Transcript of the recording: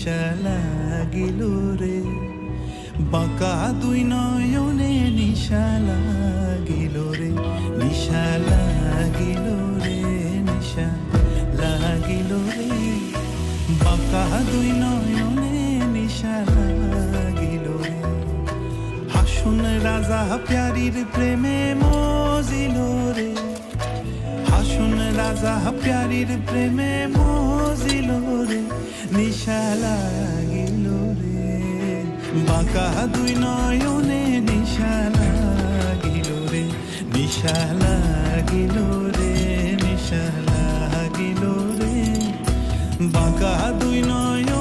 নিশা লাগিল রে বাঁকা দুই নয়নে নিশা লাগিল রে নিশা লাগিল রে নিশা লাগিল রে বাঁকা দুই নয়নে নিশা লাগিল রে হাসুন রাজা প্যারির প্রেমে মজিল রে হাসুন রাজা প্যারির প্রেমে মজিল রে নিশা লাগিল রে বাঁকা দুই নয়নে নিশা লাগিল রে নিশা লাগিল রে নিশা লাগিল রে বাঁকা দুই নয়নে